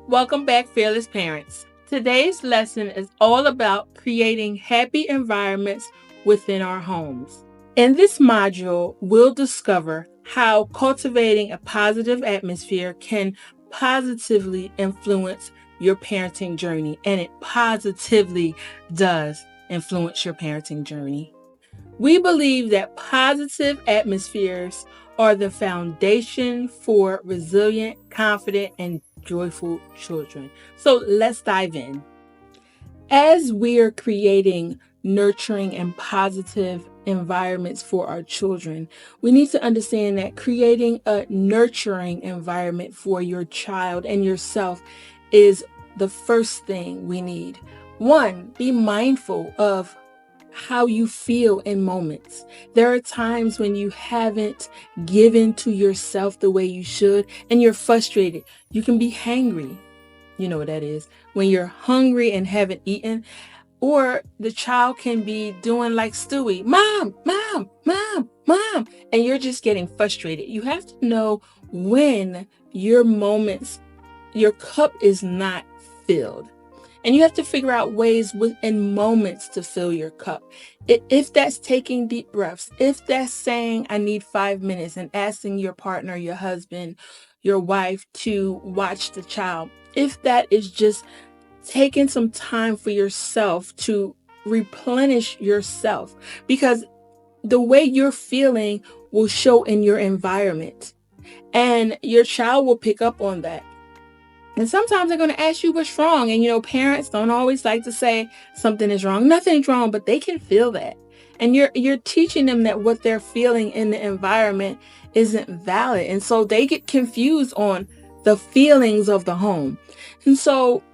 Welcome back, fearless parents. Today's lesson is all about creating happy environments within our homes. In this module, we'll discover how cultivating a positive atmosphere can positively influence your parenting journey, and it positively does influence your parenting journey. We believe that positive atmospheres are the foundation for resilient, confident, and joyful children. So let's dive in. As we are creating nurturing and positive environments for our children, we need to understand that creating a nurturing environment for your child and yourself is the first thing we need. One, be mindful of how you feel in moments. There are times when you haven't given to yourself the way you should and you're frustrated. You can be hangry. You know what that is. When you're hungry and haven't eaten, or the child can be doing like Stewie, mom, mom, mom, mom, and you're just getting frustrated. You have to know when your cup is not filled. And you have to figure out ways within moments to fill your cup. If that's taking deep breaths, if that's saying, I need 5 minutes, and asking your partner, your husband, your wife to watch the child, if that is just taking some time for yourself to replenish yourself, because the way you're feeling will show in your environment, and your child will pick up on that. And sometimes they're going to ask you what's wrong. And parents don't always like to say something is wrong. Nothing's wrong, but they can feel that. And you're teaching them that what they're feeling in the environment isn't valid. And so they get confused on the feelings of the home. And so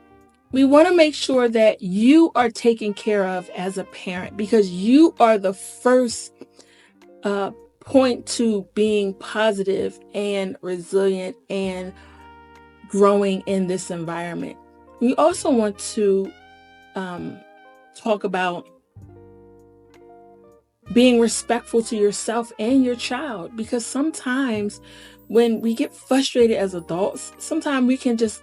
we want to make sure that you are taken care of as a parent, because you are the first point to being positive and resilient and growing in this environment. We also want to talk about being respectful to yourself and your child, because sometimes when we get frustrated as adults, sometimes we can just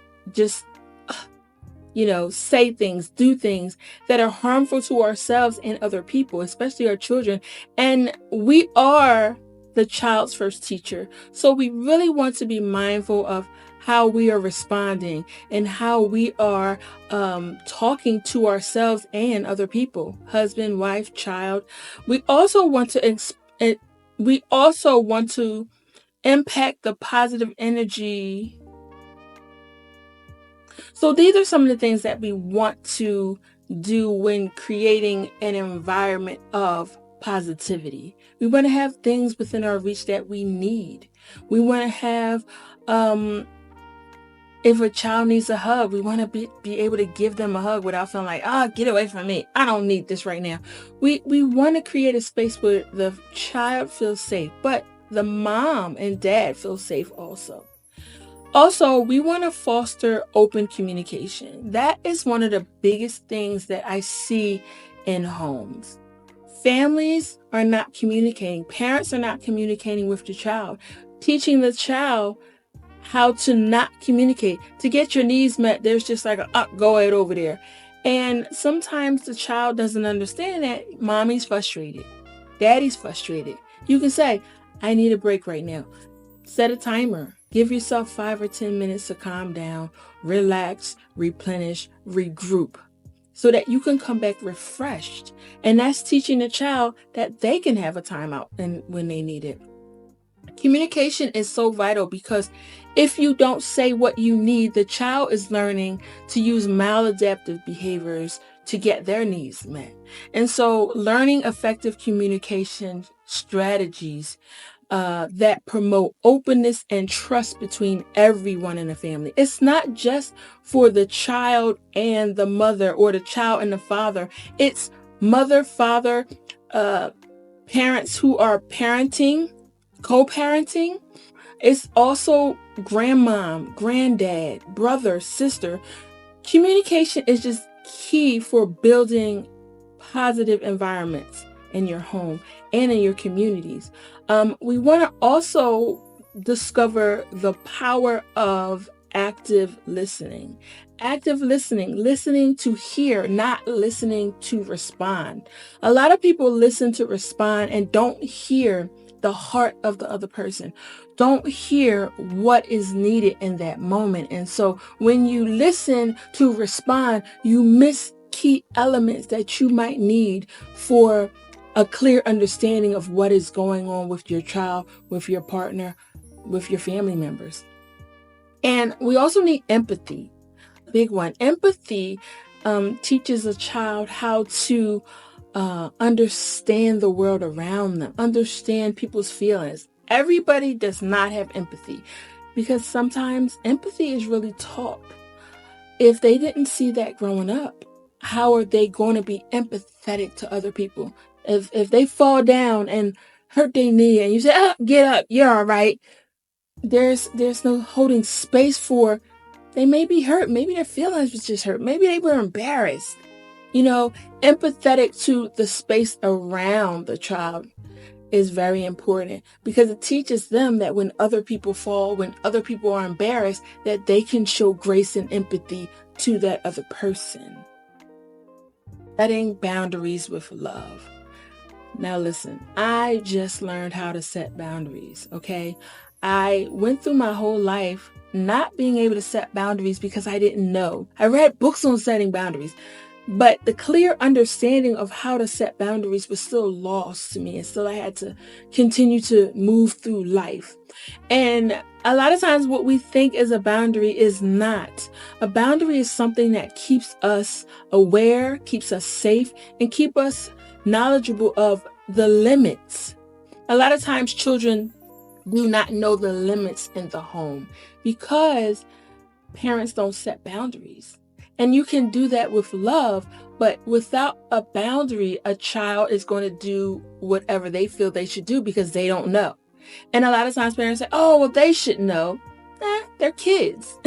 say things, do things that are harmful to ourselves and other people, especially our children. And we are the child's first teacher. So we really want to be mindful of how we are responding and how we are talking to ourselves and other people, husband, wife, child. We also want to impact the positive energy. So these are some of the things that we want to do when creating an environment of positivity. We want to have things within our reach that we need. We want to have, if a child needs a hug, we want to be able to give them a hug without feeling like, get away from me. I don't need this right now. We want to create a space where the child feels safe, but the mom and dad feel safe also. Also, we want to foster open communication. That is one of the biggest things that I see in homes. Families are not communicating. Parents are not communicating with the child, teaching the child how to not communicate. To get your needs met, there's just like go ahead over there. And sometimes the child doesn't understand that mommy's frustrated. Daddy's frustrated. You can say, I need a break right now. Set a timer. Give yourself 5 or 10 minutes to calm down, relax, replenish, regroup, so that you can come back refreshed. And that's teaching the child that they can have a timeout when they need it. Communication is so vital, because if you don't say what you need, the child is learning to use maladaptive behaviors to get their needs met. And so learning effective communication strategies that promote openness and trust between everyone in the family. It's not just for the child and the mother, or the child and the father. It's mother, father, parents who are parenting, co-parenting. It's also grandmom, granddad, brother, sister. Communication is just key for building positive environments in your home and in your communities. We want to also discover the power of active listening. Active listening, listening to hear, not listening to respond. A lot of people listen to respond and don't hear the heart of the other person. Don't hear what is needed in that moment. And so when you listen to respond, you miss key elements that you might need for a clear understanding of what is going on with your child, with your partner, with your family members. And we also need empathy. Big one. Empathy teaches a child how to understand the world around them, understand people's feelings. Everybody does not have empathy because sometimes empathy is really taught. If they didn't see that growing up, how are they going to be empathetic to other people? If they fall down and hurt their knee and you say, "Oh, get up, you're all right." There's no holding space for, they may be hurt. Maybe their feelings was just hurt. Maybe they were embarrassed. Empathetic to the space around the child is very important because it teaches them that when other people fall, when other people are embarrassed, that they can show grace and empathy to that other person. Setting boundaries with love. Now listen, I just learned how to set boundaries, okay? I went through my whole life not being able to set boundaries because I didn't know. I read books on setting boundaries, but the clear understanding of how to set boundaries was still lost to me, and still I had to continue to move through life. And a lot of times what we think is a boundary is not. A boundary is something that keeps us aware, keeps us safe, and keep us knowledgeable of the limits. A lot of times children do not know the limits in the home because parents don't set boundaries. And you can do that with love, but without a boundary, a child is going to do whatever they feel they should do because they don't know. And a lot of times parents say, "Oh, well, they should know." They're kids.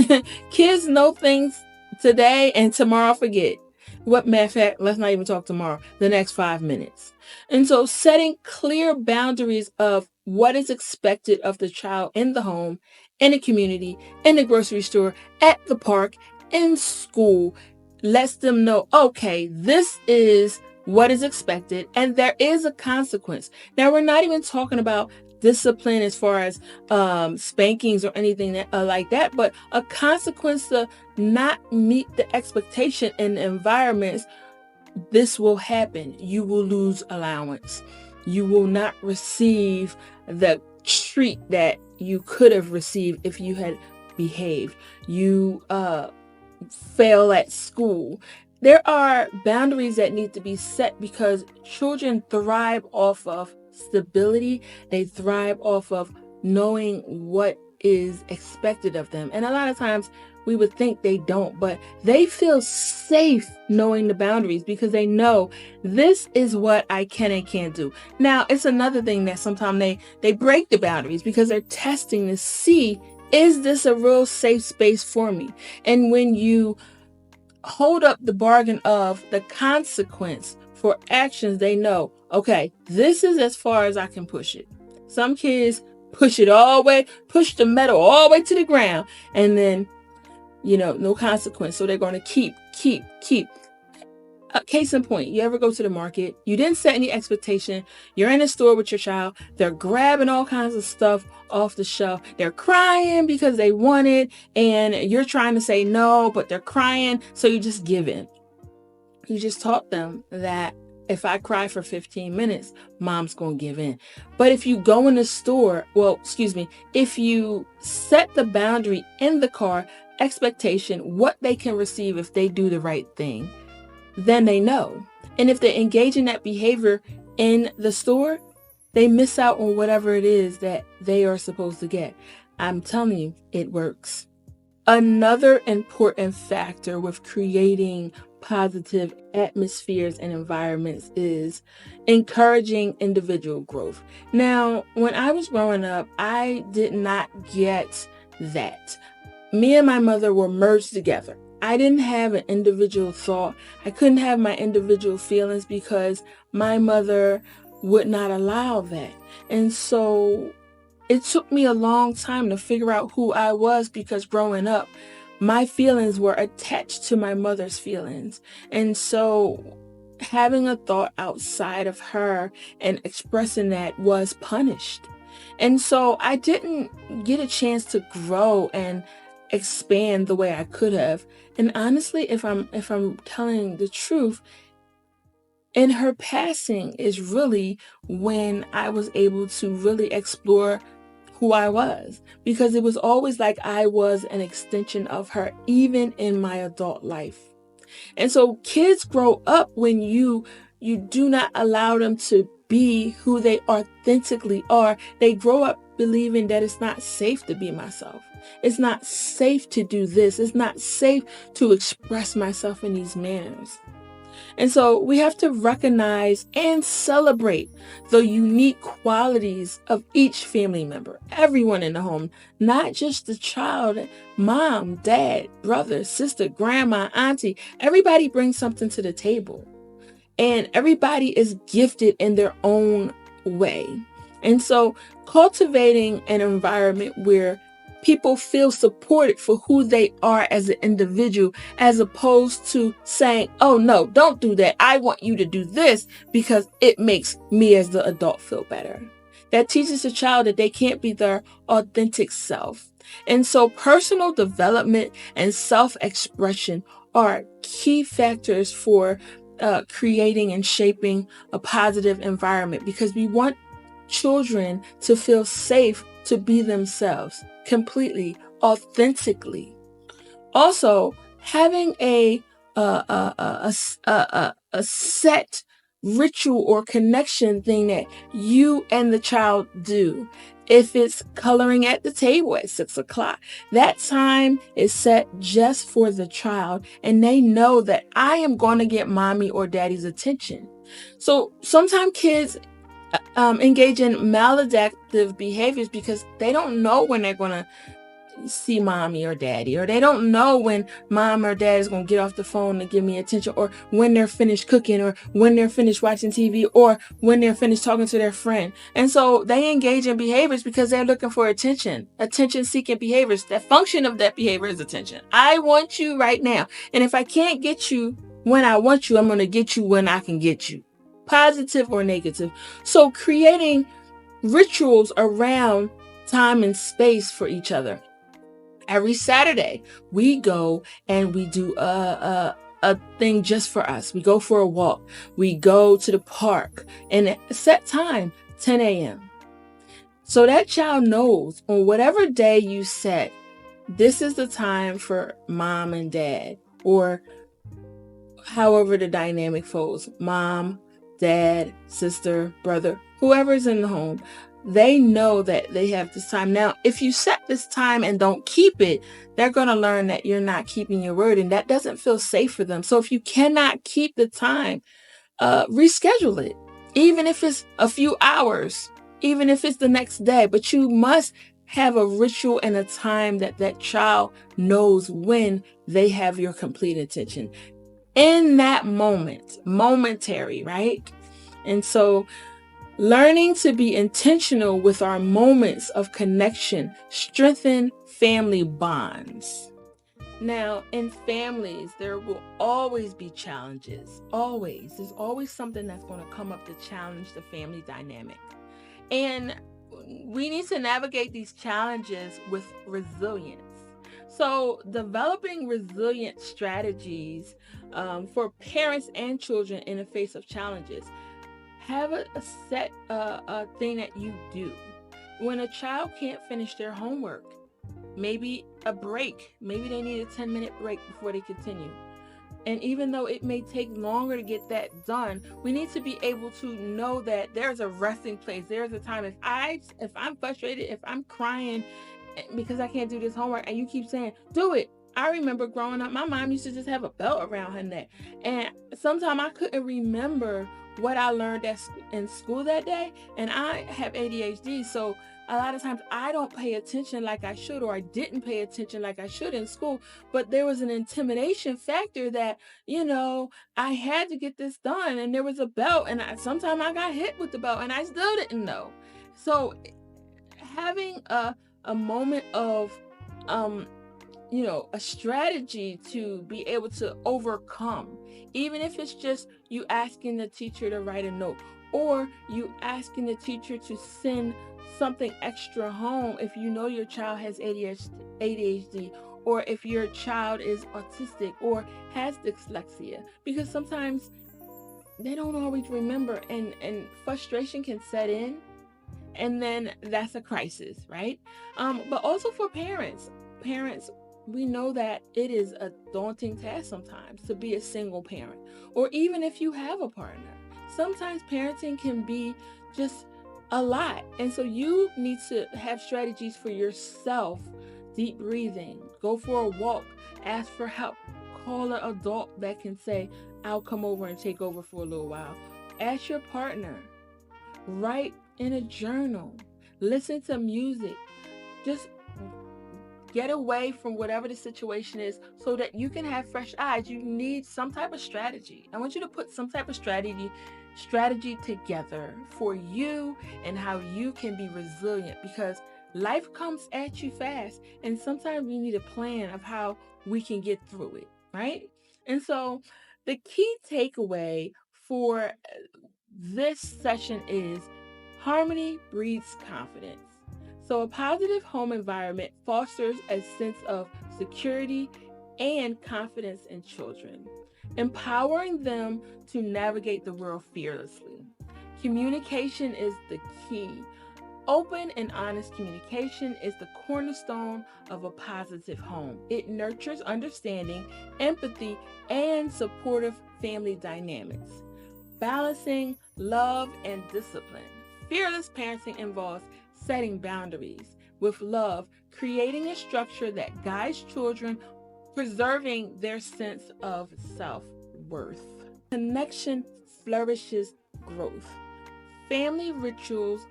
Kids know things today and tomorrow forget. Matter of fact, let's not even talk tomorrow, the next 5 minutes. And so setting clear boundaries of what is expected of the child in the home, in the community, in the grocery store, at the park, in school, lets them know, okay, this is what is expected and there is a consequence. Now, we're not even talking about discipline as far as spankings or anything like that, but a consequence to not meet the expectation in environments. This will happen. You will lose allowance. You will not receive the treat that you could have received if you had behaved. You fail at school. There are boundaries that need to be set because children thrive off of stability. They thrive off of knowing what is expected of them. And a lot of times we would think they don't, but they feel safe knowing the boundaries because they know this is what I can and can't do. Now, it's another thing that sometimes they break the boundaries because they're testing to see, is this a real safe space for me? And when you hold up the bargain of the consequence for actions, they know, okay, this is as far as I can push it. Some kids push it all the way, push the metal all the way to the ground, and then, no consequence. So they're going to keep. Case in point, you ever go to the market, you didn't set any expectation, you're in a store with your child, they're grabbing all kinds of stuff off the shelf, they're crying because they want it, and you're trying to say no, but they're crying, so you just give in. You just taught them that if I cry for 15 minutes, mom's going to give in. But if you go in the store, if you set the boundary in the car, expectation, what they can receive if they do the right thing, then they know. And if they engage in that behavior in the store, they miss out on whatever it is that they are supposed to get. I'm telling you, it works. Another important factor with creating positive atmospheres and environments is encouraging individual growth. Now, when I was growing up, I did not get that. Me and my mother were merged together. I didn't have an individual thought. I couldn't have my individual feelings because my mother would not allow that. And so it took me a long time to figure out who I was, because growing up, my feelings were attached to my mother's feelings. And so having a thought outside of her and expressing that was punished. And so I didn't get a chance to grow and expand the way I could have. And honestly, if I'm telling the truth, in her passing is really when I was able to really explore who I was, because it was always like I was an extension of her, even in my adult life. And so kids grow up when you do not allow them to be who they authentically are. They grow up believing that it's not safe to be myself. It's not safe to do this. It's not safe to express myself in these manners. And so we have to recognize and celebrate the unique qualities of each family member, everyone in the home, not just the child, mom, dad, brother, sister, grandma, auntie. Everybody brings something to the table, and everybody is gifted in their own way. And so cultivating an environment where people feel supported for who they are as an individual, as opposed to saying, oh no, don't do that. I want you to do this because it makes me as the adult feel better. That teaches the child that they can't be their authentic self. And so personal development and self-expression are key factors for creating and shaping a positive environment, because we want children to feel safe to be themselves completely, authentically. Also, having a set ritual or connection thing that you and the child do. If it's coloring at the table at 6 o'clock, that time is set just for the child, and they know that I am going to get mommy or daddy's attention. So sometimes kids engage in maladaptive behaviors because they don't know when they're going to see mommy or daddy, or they don't know when mom or dad is going to get off the phone to give me attention, or when they're finished cooking, or when they're finished watching TV, or when they're finished talking to their friend. And so they engage in behaviors because they're looking for attention seeking behaviors. The function of that behavior is attention. I want you right now, and if I can't get you when I want you, I'm going to get you when I can get you, positive or negative. So creating rituals around time and space for each other. Every Saturday, we go and we do a thing just for us. We go for a walk. We go to the park, and at a set time, 10 a.m. So that child knows on whatever day you set, this is the time for mom and dad, or however the dynamic falls, mom, dad, sister, brother, whoever's in the home. They know that they have this time. Now, if you set this time and don't keep it, they're going to learn that you're not keeping your word, and that doesn't feel safe for them. So if you cannot keep the time, reschedule it, even if it's a few hours, even if it's the next day. But you must have a ritual and a time that that child knows when they have your complete attention in that moment, momentary, right? And so learning to be intentional with our moments of connection strengthen family bonds. Now, in families, there will always be challenges. Always. There's always something that's going to come up to challenge the family dynamic. And we need to navigate these challenges with resilience. So, developing resilient strategies for parents and children in the face of challenges. Have a set thing that you do. When a child can't finish their homework, maybe a break. Maybe they need a 10-minute break before they continue. And even though it may take longer to get that done, we need to be able to know that there's a resting place. There's a time. If I'm frustrated, if I'm crying because I can't do this homework, and you keep saying, do it. I remember growing up, my mom used to just have a belt around her neck. And sometimes I couldn't remember what I learned in school that day. And I have ADHD, so a lot of times I don't pay attention like I should, or I didn't pay attention like I should in school. But there was an intimidation factor that, I had to get this done. And there was a belt, and sometimes I got hit with the belt, and I still didn't know. So having a moment of a strategy to be able to overcome, even if it's just you asking the teacher to write a note, or you asking the teacher to send something extra home if you know your child has ADHD, or if your child is autistic or has dyslexia, because sometimes they don't always remember, and frustration can set in, and then that's a crisis, right? But also for parents, we know that it is a daunting task sometimes to be a single parent, or even if you have a partner. Sometimes parenting can be just a lot, and so you need to have strategies for yourself. Deep breathing, go for a walk, ask for help, call an adult that can say, I'll come over and take over for a little while. Ask your partner. Write in a journal. Listen to music. Just get away from whatever the situation is so that you can have fresh eyes. You need some type of strategy. I want you to put some type of strategy together for you and how you can be resilient, because life comes at you fast, and sometimes we need a plan of how we can get through it, right? And so the key takeaway for this session is harmony breeds confidence. So, a positive home environment fosters a sense of security and confidence in children, empowering them to navigate the world fearlessly. Communication is the key. Open and honest communication is the cornerstone of a positive home. It nurtures understanding, empathy, and supportive family dynamics. Balancing love and discipline. Fearless parenting involves setting boundaries with love, creating a structure that guides children, preserving their sense of self-worth. Connection flourishes growth. Family rituals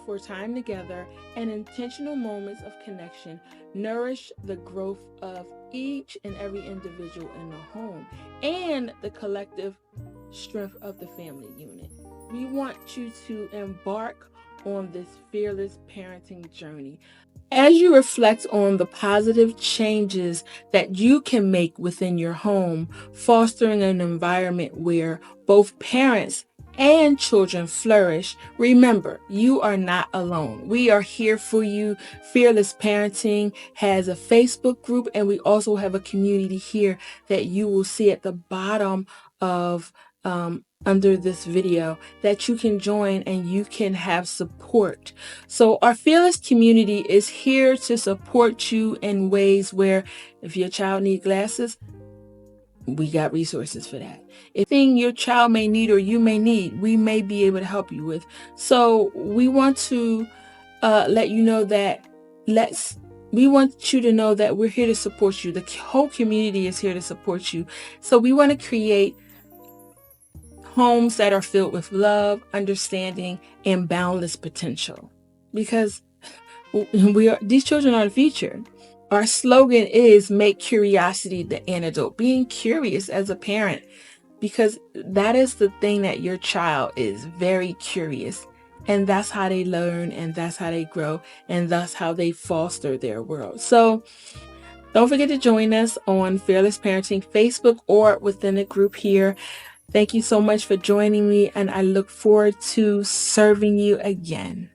for time together and intentional moments of connection nourish the growth of each and every individual in the home and the collective strength of the family unit. We want you to embark on this fearless parenting journey. As you reflect on the positive changes that you can make within your home, fostering an environment where both parents and children flourish, remember, you are not alone. We are here for you. Fearless Parenting has a Facebook group, and we also have a community here that you will see at the bottom of under this video that you can join, and you can have support. So our Fearless community is here to support you in ways where if your child needs glasses, we got resources for that. If anything your child may need or you may need, we may be able to help you with. So we want to let you know that we want you to know that we're here to support you. The whole community is here to support you. So we want to create homes that are filled with love, understanding, and boundless potential. Because these children are the future. Our slogan is make curiosity the antidote. Being curious as a parent, because that is the thing, that your child is very curious, and that's how they learn, and that's how they grow, and that's how they foster their world. So don't forget to join us on Fearless Parenting Facebook or within the group here. Thank you so much for joining me, and I look forward to serving you again.